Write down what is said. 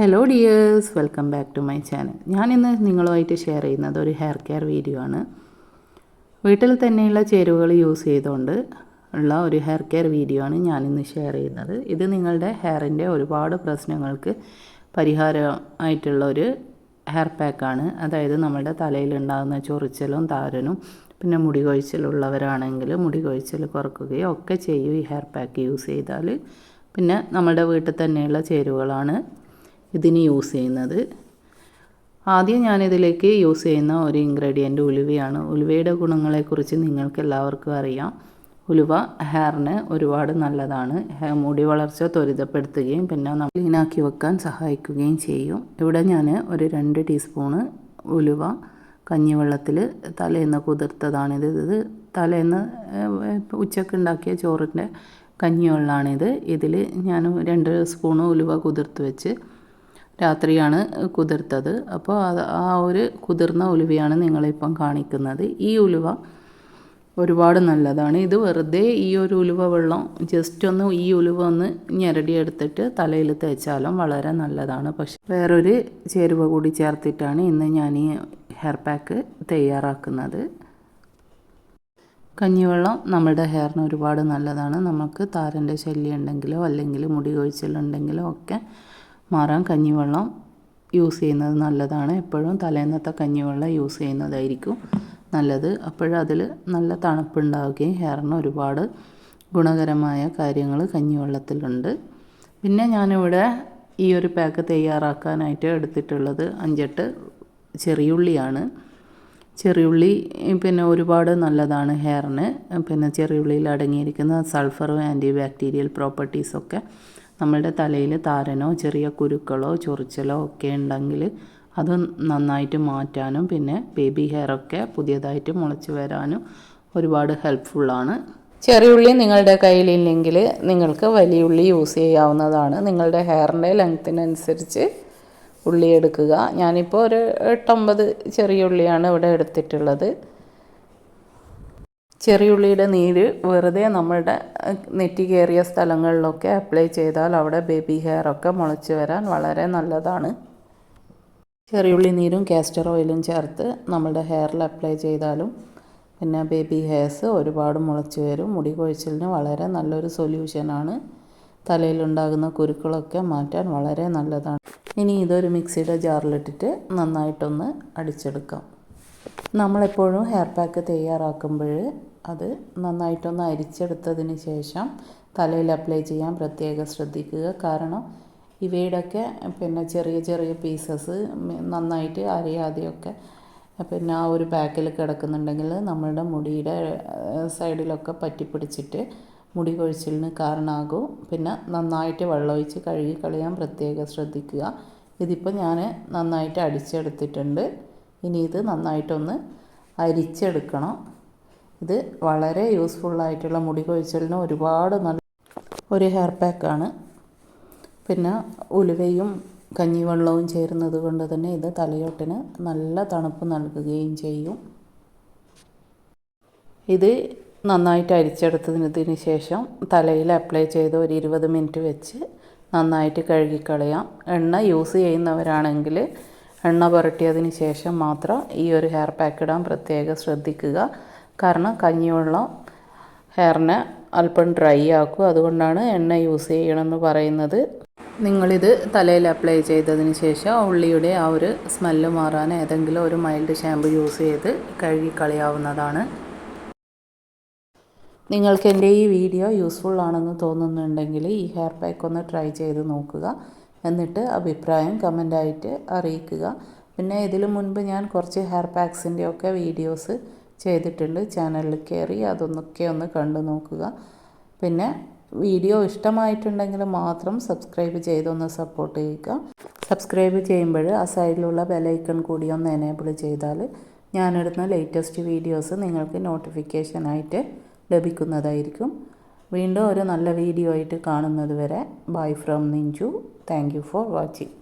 Hello dears, welcome back to my channel. ഞാനിന്ന് നിങ്ങളുമായിട്ട് share ചെയ്യുന്നത് ഒരു ഹെയർ കെയർ വീഡിയോ ആണ്. വീട്ടിൽ തന്നെയുള്ള ചേരുവകൾ യൂസ് ചെയ്തുകൊണ്ട് ഉള്ള ഒരു ഹെയർ കെയർ വീഡിയോ ആണ് ഞാനിന്ന് ഷെയർ ചെയ്യുന്നത്. ഇത് നിങ്ങളുടെ ഹെയറിൻ്റെ ഒരുപാട് പ്രശ്നങ്ങൾക്ക് പരിഹാരമായിട്ടുള്ള ഒരു ഹെയർ പാക്കാണ്. അതായത് നമ്മുടെ തലയിലുണ്ടാകുന്ന ചൊറിച്ചലും താരനും പിന്നെ മുടി കൊഴിച്ചിലുള്ളവരാണെങ്കിൽ മുടി കൊഴിച്ചിൽ കുറക്കുകയോ ഒക്കെ ചെയ്യും ഈ ഹെയർ പാക്ക് യൂസ് ചെയ്താൽ. പിന്നെ നമ്മുടെ വീട്ടിൽ തന്നെയുള്ള ചേരുവകളാണ് ഇതിന് യൂസ് ചെയ്യുന്നത്. ആദ്യം ഞാനിതിലേക്ക് യൂസ് ചെയ്യുന്ന ഒരു ഇൻഗ്രീഡിയൻറ്റ് ഉലുവയാണ്. ഉലുവയുടെ ഗുണങ്ങളെക്കുറിച്ച് നിങ്ങൾക്ക് എല്ലാവർക്കും അറിയാം. ഉലുവ ഹെയറിന് ഒരുപാട് നല്ലതാണ്. മുടി വളർച്ച ത്വരിതപ്പെടുത്തുകയും പിന്നെ ക്ലീനാക്കി വെക്കാൻ സഹായിക്കുകയും ചെയ്യും. ഇവിടെ ഞാൻ ഒരു 2 ടീസ്പൂണ് ഉലുവ കഞ്ഞിവെള്ളത്തിൽ തലേന്ന് കുതിർത്തതാണിത്. ഇത് തലേന്ന് ഉച്ചക്ക് ഉണ്ടാക്കിയ ചോറിൻ്റെ കഞ്ഞിവെള്ളമാണിത്. ഇതിൽ ഞാൻ 2 സ്പൂണ് ഉലുവ കുതിർത്ത് വെച്ച് രാത്രിയാണ് കുതിർത്തത്. അപ്പോൾ ആ ഒരു കുതിർന്ന ഉലുവയാണ് നിങ്ങളിപ്പം കാണിക്കുന്നത്. ഈ ഉലുവ ഒരുപാട് നല്ലതാണ്. ഇത് വെറുതെ ഈ ഒരു ഉലുവ വെള്ളം ജസ്റ്റ് ഒന്ന് ഈ ഉലുവ ഒന്ന് ഞെരടിയെടുത്തിട്ട് തലയിൽ തേച്ചാലും വളരെ നല്ലതാണ്. പക്ഷേ വേറൊരു ചേരുവ കൂടി ചേർത്തിട്ടാണ് ഇന്ന് ഞാൻ ഈ ഹെയർ പാക്ക് തയ്യാറാക്കുന്നത്. കഞ്ഞിവെള്ളം നമ്മുടെ ഹെയറിന് ഒരുപാട് നല്ലതാണ്. നമുക്ക് താരൻ്റെ ശല്യം ഉണ്ടെങ്കിലോ അല്ലെങ്കിൽ മുടി കൊഴിച്ചിലുണ്ടെങ്കിലോ ഒക്കെ മാറാൻ കഞ്ഞിവെള്ളം യൂസ് ചെയ്യുന്നത് നല്ലതാണ്. എപ്പോഴും തലേന്നത്തെ കഞ്ഞിവെള്ളം യൂസ് ചെയ്യുന്നതായിരിക്കും നല്ലത്. അപ്പോഴതിൽ നല്ല തണുപ്പുണ്ടാവുകയും ഹെയറിന് ഒരുപാട് ഗുണകരമായ കാര്യങ്ങൾ കഞ്ഞിവെള്ളത്തിലുണ്ട്. പിന്നെ ഞാനിവിടെ ഈ ഒരു പാക്ക് തയ്യാറാക്കാനായിട്ട് എടുത്തിട്ടുള്ളത് 5-8 ചെറിയുള്ളിയാണ്. ചെറിയുള്ളി പിന്നെ ഒരുപാട് നല്ലതാണ് ഹെയറിന്. പിന്നെ ചെറിയുള്ളിയിൽ അടങ്ങിയിരിക്കുന്ന സൾഫറും ആൻറ്റി ബാക്ടീരിയൽ പ്രോപ്പർട്ടീസൊക്കെ നമ്മളുടെ തലയിൽ താരനോ ചെറിയ കുരുക്കളോ ചൊറിച്ചലോ ഒക്കെ ഉണ്ടെങ്കിൽ അത് നന്നായിട്ട് മാറ്റാനും പിന്നെ ബേബി ഹെയറൊക്കെ പുതിയതായിട്ട് മുളച്ച് വരാനും ഒരുപാട് ഹെൽപ്ഫുള്ളാണ്. ചെറിയുള്ളി നിങ്ങളുടെ കയ്യിലില്ലെങ്കിൽ നിങ്ങൾക്ക് വലിയ ഉള്ളി യൂസ് ചെയ്യാവുന്നതാണ്. നിങ്ങളുടെ ഹെയറിൻ്റെ ലെങ്ത്തിനനുസരിച്ച് ഉള്ളി എടുക്കുക. ഞാനിപ്പോൾ ഒരു 8-9 ചെറിയ ഉള്ളിയാണ് ഇവിടെ എടുത്തിട്ടുള്ളത്. ചെറിയുള്ളിയുടെ നീര് വെറുതെ നമ്മളുടെ നെറ്റി കയറിയ സ്ഥലങ്ങളിലൊക്കെ അപ്ലൈ ചെയ്താൽ അവിടെ ബേബി ഹെയറൊക്കെ മുളച്ച് വരാൻ വളരെ നല്ലതാണ്. ചെറിയുള്ളി നീരും കാസ്റ്റർ ഓയിലും ചേർത്ത് നമ്മുടെ ഹെയറിൽ അപ്ലൈ ചെയ്താലും പിന്നെ ബേബി ഹെയർസ് ഒരുപാട് മുളച്ച് വരും. മുടി കൊഴിച്ചിലിന് വളരെ നല്ലൊരു സൊല്യൂഷനാണ്. തലയിലുണ്ടാകുന്ന കുരുക്കളൊക്കെ മാറ്റാൻ വളരെ നല്ലതാണ്. ഇനി ഇതൊരു മിക്സിയുടെ ജാറിലിട്ടിട്ട് നന്നായിട്ടൊന്ന് അടിച്ചെടുക്കാം. നമ്മളെപ്പോഴും ഹെയർ പാക്ക് തയ്യാറാക്കുമ്പോൾ അത് നന്നായിട്ടൊന്ന് അരിച്ചെടുത്തതിന് ശേഷം തലയിൽ അപ്ലൈ ചെയ്യാൻ പ്രത്യേകം ശ്രദ്ധിക്കുക. കാരണം ഇവയുടെയൊക്കെ പിന്നെ ചെറിയ ചെറിയ പീസസ് നന്നായിട്ട് അരിയാതെയൊക്കെ പിന്നെ ആ ഒരു പാക്കിൽ കിടക്കുന്നുണ്ടെങ്കിൽ നമ്മളുടെ മുടിയുടെ സൈഡിലൊക്കെ പറ്റിപ്പിടിച്ചിട്ട് മുടി കൊഴിച്ചിലിന് കാരണമാകും. പിന്നെ നന്നായിട്ട് വെള്ളമൊഴിച്ച് കഴുകി കളയാൻ പ്രത്യേകം ശ്രദ്ധിക്കുക. ഇതിപ്പോൾ ഞാൻ നന്നായിട്ട് അടിച്ചെടുത്തിട്ടുണ്ട്. ഇനി ഇത് നന്നായിട്ടൊന്ന് അരിച്ചെടുക്കണം. ഇത് വളരെ യൂസ്ഫുള്ളായിട്ടുള്ള മുടി കൊഴിച്ചിലിന് ഒരുപാട് നല്ല ഒരു ഹെയർ പാക്കാണ്. പിന്നെ ഉലുവയും കഞ്ഞിവെള്ളവും ചേരുന്നത് കൊണ്ട് തന്നെ ഇത് തലയോട്ടിന് നല്ല തണുപ്പ് നൽകുകയും ചെയ്യും. ഇത് നന്നായിട്ട് അരിച്ചെടുത്തതിന് ശേഷം തലയിൽ അപ്ലൈ ചെയ്ത് ഒരു 20 മിനിറ്റ് വെച്ച് നന്നായിട്ട് കഴുകിക്കളയാം. എണ്ണ യൂസ് ചെയ്യുന്നവരാണെങ്കിൽ എണ്ണ പുരട്ടിയതിന് ശേഷം മാത്രം ഈ ഒരു ഹെയർ പാക്ക് ഇടാൻ പ്രത്യേകം ശ്രദ്ധിക്കുക. കാരണം കഞ്ഞിവെള്ളം ഹെയറിനെ അല്പം ഡ്രൈ ആക്കും. അതുകൊണ്ടാണ് എണ്ണ യൂസ് ചെയ്യണമെന്ന് പറയുന്നത്. നിങ്ങളിത് തലയിൽ അപ്ലൈ ചെയ്തതിന് ശേഷം ഉള്ളിയുടെ ആ ഒരു സ്മെല്ല് മാറാൻ ഏതെങ്കിലും ഒരു മൈൽഡ് ഷാമ്പു യൂസ് ചെയ്ത് കഴുകിക്കളയാവുന്നതാണ്. നിങ്ങൾക്ക് എൻ്റെ ഈ വീഡിയോ യൂസ്ഫുൾ ആണെന്ന് തോന്നുന്നുണ്ടെങ്കിൽ ഈ ഹെയർ പാക്ക് ഒന്ന് ട്രൈ ചെയ്ത് നോക്കുക. എന്നിട്ട് അഭിപ്രായം കമൻ്റായിട്ട് അറിയിക്കുക. പിന്നെ ഇതിനു മുൻപ് ഞാൻ കുറച്ച് ഹെയർ പാക്സിൻ്റെയൊക്കെ വീഡിയോസ് ചെയ്തിട്ടുണ്ട്. ചാനലിൽ കയറി അതൊന്നൊക്കെ ഒന്ന് കണ്ടു നോക്കുക. പിന്നെ വീഡിയോ ഇഷ്ടമായിട്ടുണ്ടെങ്കിൽ മാത്രം സബ്സ്ക്രൈബ് ചെയ്തൊന്ന് സപ്പോർട്ട് ചെയ്യുക. സബ്സ്ക്രൈബ് ചെയ്യുമ്പോൾ ആ സൈഡിലുള്ള ബെലൈക്കൺ കൂടി ഒന്ന് എനേബിൾ ചെയ്താൽ ഞാനിടുന്ന ലേറ്റസ്റ്റ് വീഡിയോസ് നിങ്ങൾക്ക് നോട്ടിഫിക്കേഷനായിട്ട് ലഭിക്കുന്നതായിരിക്കും. വീണ്ടും ഒരു നല്ല വീഡിയോ ആയിട്ട് കാണുന്നത് വരെ bye from നിഞ്ചു. Thank you for watching.